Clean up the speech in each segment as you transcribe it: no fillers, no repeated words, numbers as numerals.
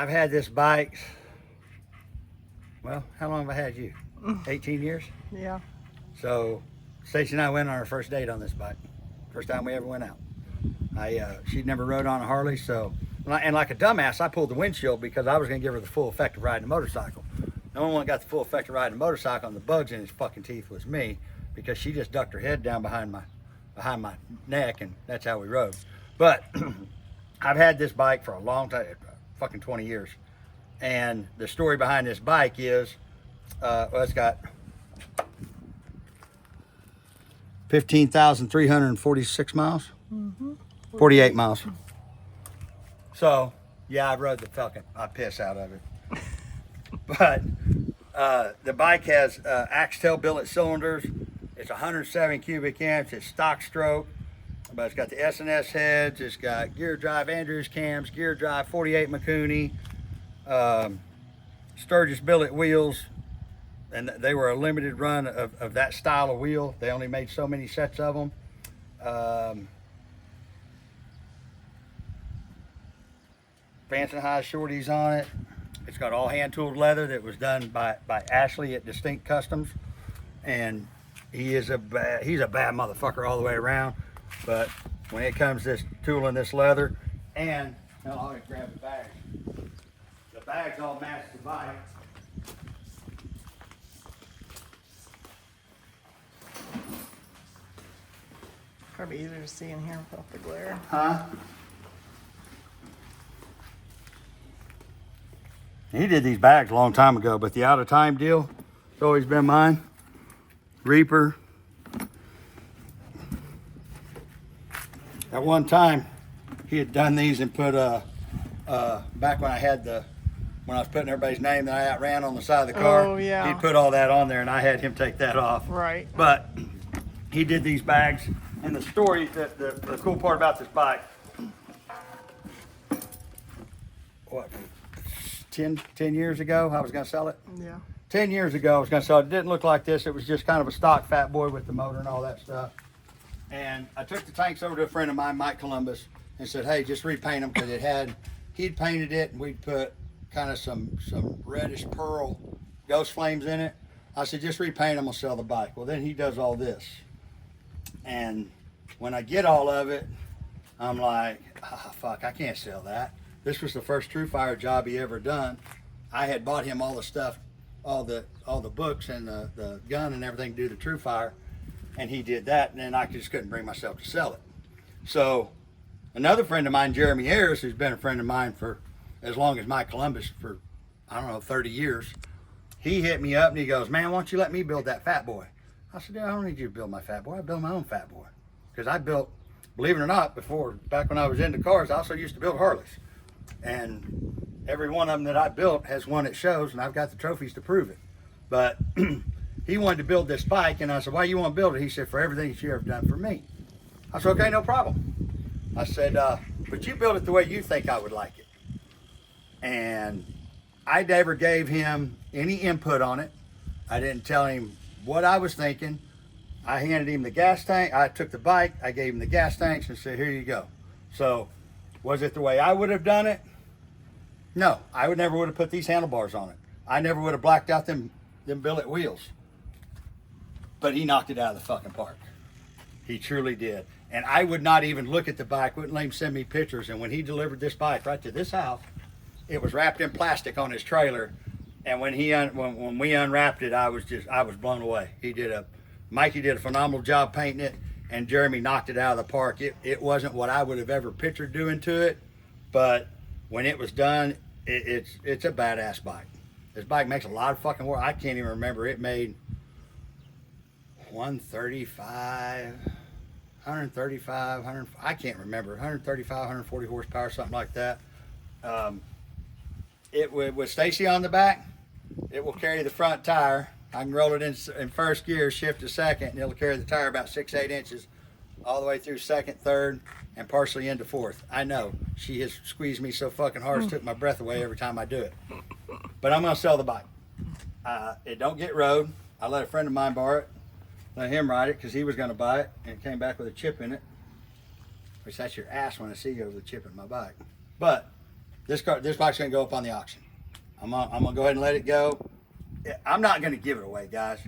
I've had this bike, well, how long have I had you? 18 years? Yeah. So Stacey and I went on our first date on this bike. First time we ever went out. She'd never rode on a Harley, so, and like a dumbass, I pulled the windshield because I was going to give her the full effect of riding a motorcycle. The only one that got the full effect of riding a motorcycle and the bugs in his fucking teeth was me, because she just ducked her head down behind my neck, and that's how we rode. But I've had this bike for a long time, fucking 20 years. And the story behind this bike is, well, it's got 15,346 miles. 48 miles. So, yeah, I rode the fucking piss out of it. But the bike has Axtel billet cylinders. It's 107 cubic amps. It's stock stroke. But it's got the S&S heads. It's got gear drive Andrews cams, gear drive 48 Mikuni, Sturgis billet wheels. And they were a limited run of that style of wheel. They only made so many sets of them. Fancy high shorties on it. It's got all hand tooled leather that was done by Ashley at Distinct Customs, and he's a bad motherfucker all the way around. But when it comes to this tooling this leather, and I'll grab the bag. The bags all match the bike. Probably easier to see in here without the glare. Huh? He did these bags a long time ago, but the out of time deal, it's always been mine. Reaper. At one time, he had done these and put back when I was putting everybody's name that I outran on the side of the car. Oh, yeah. He'd put all that on there, and I had him take that off. Right. But he did these bags, and the story, the cool part about this bike, what, 10 years ago, I was going to sell it. Yeah. 10 years ago, I was going to sell it. It didn't look like this. It was just kind of a stock Fat Boy with the motor and all that stuff. And I took the tanks over to a friend of mine, Mike Columbus, and said, hey, just repaint them, because he'd painted it, and we'd put kind of some reddish pearl ghost flames in it. I said, just repaint them, I'll sell the bike. Well, then he does all this. And when I get all of it, I'm like, fuck, I can't sell that. This was the first True Fire job he ever done. I had bought him all the stuff, all the books and the gun and everything to do the True Fire, and he did that, and then I just couldn't bring myself to sell it. So another friend of mine, Jeremy Harris, who's been a friend of mine for as long as Mike Columbus, for, I don't know, 30 years, he hit me up and he goes, man, why don't you let me build that Fat Boy? I said, yeah, I don't need you to build my Fat Boy. I build my own Fat Boy. Because I built, believe it or not, back when I was into cars, I also used to build Harleys. And every one of them that I built has one at shows, and I've got the trophies to prove it. But he wanted to build this bike, and I said, why you want to build it? He said, for everything that you ever done for me. I said, okay, no problem. I said, but you build it the way you think I would like it. And I never gave him any input on it. I didn't tell him what I was thinking. I handed him the gas tank. I took the bike, I gave him the gas tanks and said, here you go. So was it the way I would have done it? No, I never would have put these handlebars on it. I never would have blacked out them billet wheels. But he knocked it out of the fucking park. He truly did. And I would not even look at the bike, wouldn't let him send me pictures. And when he delivered this bike right to this house, it was wrapped in plastic on his trailer. And when when we unwrapped it, I was blown away. Mikey did a phenomenal job painting it, and Jeremy knocked it out of the park. It wasn't what I would have ever pictured doing to it, but when it was done, it's a badass bike. This bike makes a lot of fucking work. I can't even remember. It made 135, I can't remember, 135, 140 horsepower, something like that. With Stacy on the back, it will carry the front tire. I can roll it in first gear, shift to second, and it'll carry the tire about 6-8 inches all the way through second, third, and partially into fourth. I know, she has squeezed me so fucking hard, it's took my breath away every time I do it. But I'm gonna sell the bike. It don't get rode. I let a friend of mine borrow it, let him ride it, because he was gonna buy it, and it came back with a chip in it. Which that's your ass when I see you with a chip in my bike. But this bike's gonna go up on the auction. I'm gonna go ahead and let it go. I'm not gonna give it away, guys.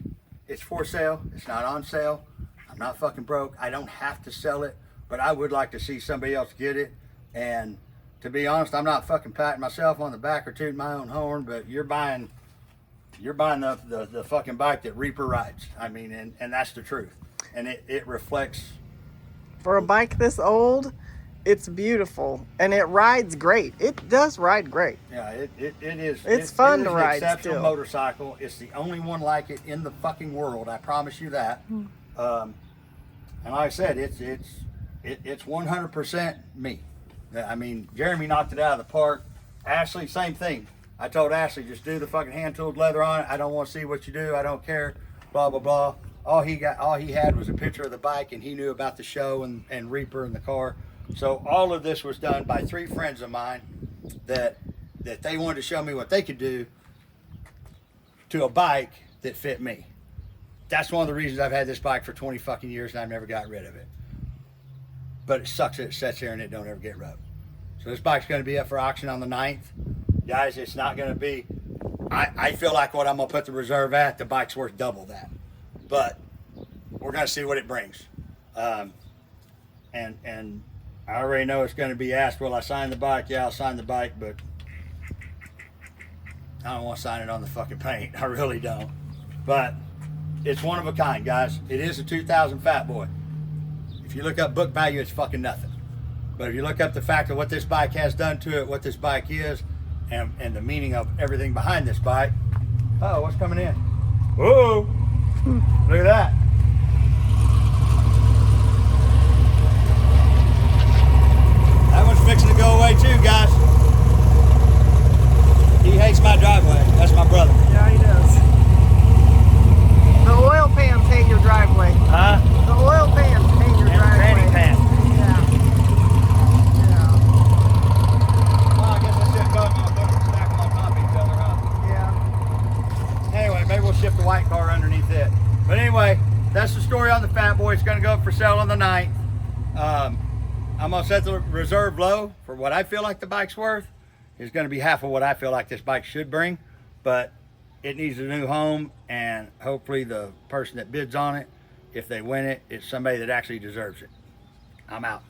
It's for sale. It's not on sale. I'm not fucking broke. I don't have to sell it, but I would like to see somebody else get it. And to be honest, I'm not fucking patting myself on the back or tooting my own horn, but you're buying the fucking bike that Reaper rides. I mean, and that's the truth. And it reflects. For a bike this old, it's beautiful and it rides great. It does ride great. Yeah, it is. It's fun it to is ride an exceptional still. motorcycle. It's the only one like it in the fucking world. I promise you that. And like I said, it's 100% me. I mean, Jeremy knocked it out of the park. Ashley, same thing. I told Ashley, just do the fucking hand-tooled leather on it. I don't want to see what you do. I don't care. Blah blah blah. All he had was a picture of the bike, and he knew about the show and Reaper and the car. So all of this was done by 3 friends of mine that they wanted to show me what they could do to a bike that fit me. That's one of the reasons I've had this bike for 20 fucking years and I've never got rid of it. But it sucks that it sits here and it don't ever get rubbed. So this bike's going to be up for auction on the 9th. Guys, it's not going to be, I feel like what I'm going to put the reserve at, the bike's worth double that. But we're going to see what it brings. And I already know it's going to be asked, will I sign the bike? Yeah, I'll sign the bike, but I don't want to sign it on the fucking paint. I really don't. But it's one of a kind, guys. It is a 2000 Fat Boy. If you look up book value, it's fucking nothing. But if you look up the fact of what this bike has done to it, what this bike is, and the meaning of everything behind this bike. Oh, what's coming in? Whoa! Look at that. That one's fixing to go away too, guys. He hates my driveway. That's my brother. Yeah, he does. The oil pans hate your driveway. Huh? The oil pans hate your And driveway. granny pants. Yeah. Yeah. Well, I guess I should go and put them, stack them on top of each other, huh? Yeah. Anyway, maybe we'll shift the white car underneath it. But anyway, that's the story on the Fat Boy. It's going to go up for sale on the 9th. I'm going to set the reserve low for what I feel like the bike's worth. It's going to be half of what I feel like this bike should bring. But it needs a new home, and hopefully the person that bids on it, if they win it, it's somebody that actually deserves it. I'm out.